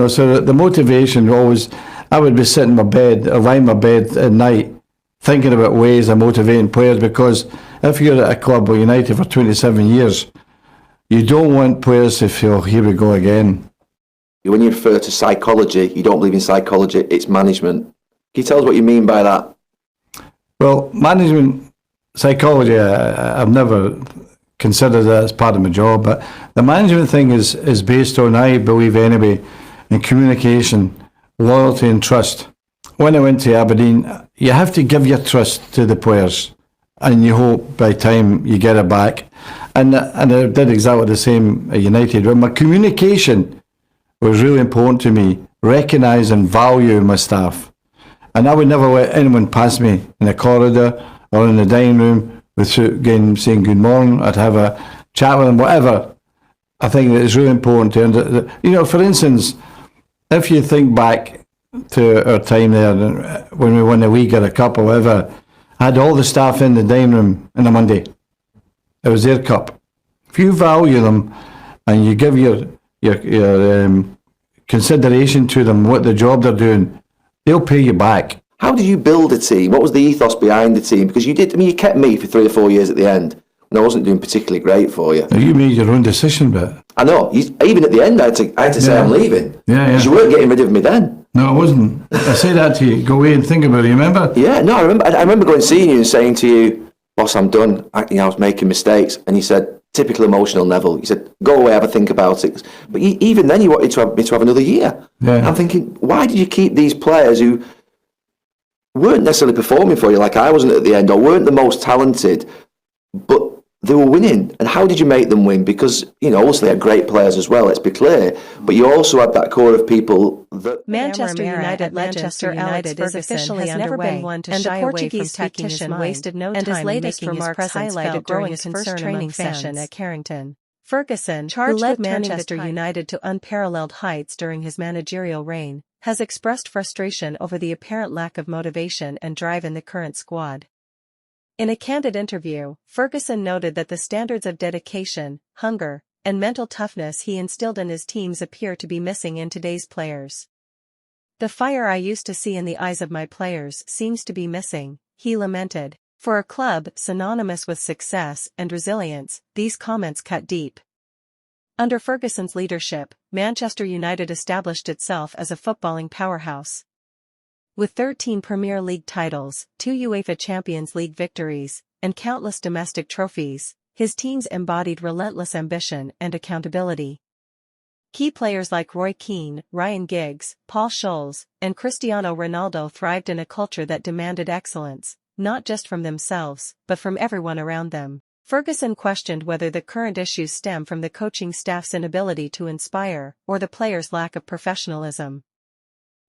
So the motivation always, I would be sitting in my bed, or lying in my bed at night, thinking about ways of motivating players, because if you're at a club like United for 27 years, you don't want players to feel, here we go again. When you refer to psychology, you don't believe in psychology, it's management. Can you tell us what you mean by that? Well, management, psychology, I've never considered that as part of my job, but the management thing is based on, I believe anyway, in communication, loyalty and trust. When I went to Aberdeen, you have to give your trust to the players, and you hope by time you get it back. And I did exactly the same at United. But my communication was really important to me, recognise and value my staff. And I would never let anyone pass me in the corridor or in the dining room without saying good morning. I'd have a chat with them, whatever. I think that it's really important to, for instance, if you think back to our time there when we won the league or a cup or whatever, I had all the staff in the dining room on a Monday. It was their cup. If you value them and you give your consideration to them, what the job they're doing, they'll pay you back. How did you build a team? What was the ethos behind the team? Because you kept me for 3 or 4 years at the end, and I wasn't doing particularly great for you. Now, you made your own decision, but I know. Even at the end, I had to say I'm leaving. Yeah. Because you weren't getting rid of me then. No, I wasn't. I said that to you. Go away and think about it. You remember? Yeah, no, I remember going and seeing you and saying to you, "Boss, I'm done. I was making mistakes." And you said, "Typical emotional Neville." You said, "Go away, have a think about it." But even then, you wanted to have me to have another year. Yeah. I'm thinking, why did you keep these players who weren't necessarily performing for you like I wasn't at the end, or weren't the most talented, but they were winning? And how did you make them win? Because, obviously they had great players as well, let's be clear, but you also had that core of people that... Manchester United Manchester United is officially underway, and the Portuguese tactician wasted no time in making his presence felt during his first training session at Carrington. Ferguson, who led Manchester United to unparalleled heights during his managerial reign, has expressed frustration over the apparent lack of motivation and drive in the current squad. In a candid interview, Ferguson noted that the standards of dedication, hunger, and mental toughness he instilled in his teams appear to be missing in today's players. "The fire I used to see in the eyes of my players seems to be missing," he lamented. For a club synonymous with success and resilience, these comments cut deep. Under Ferguson's leadership, Manchester United established itself as a footballing powerhouse. With 13 Premier League titles, 2 UEFA Champions League victories, and countless domestic trophies, his teams embodied relentless ambition and accountability. Key players like Roy Keane, Ryan Giggs, Paul Scholes, and Cristiano Ronaldo thrived in a culture that demanded excellence, not just from themselves, but from everyone around them. Ferguson questioned whether the current issues stem from the coaching staff's inability to inspire, or the players' lack of professionalism.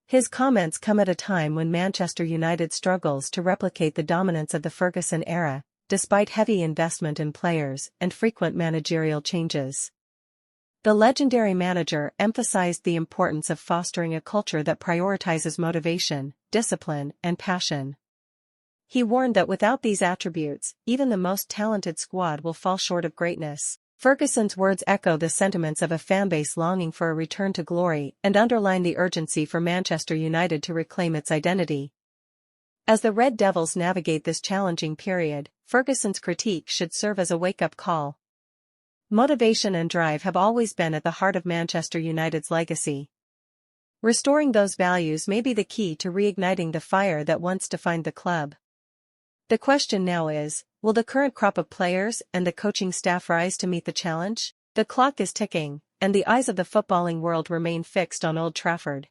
His comments come at a time when Manchester United struggles to replicate the dominance of the Ferguson era, despite heavy investment in players and frequent managerial changes. The legendary manager emphasized the importance of fostering a culture that prioritizes motivation, discipline, and passion. He warned that without these attributes, even the most talented squad will fall short of greatness. Ferguson's words echo the sentiments of a fanbase longing for a return to glory and underline the urgency for Manchester United to reclaim its identity. As the Red Devils navigate this challenging period, Ferguson's critique should serve as a wake-up call. Motivation and drive have always been at the heart of Manchester United's legacy. Restoring those values may be the key to reigniting the fire that once defined the club. The question now is, will the current crop of players and the coaching staff rise to meet the challenge? The clock is ticking, and the eyes of the footballing world remain fixed on Old Trafford.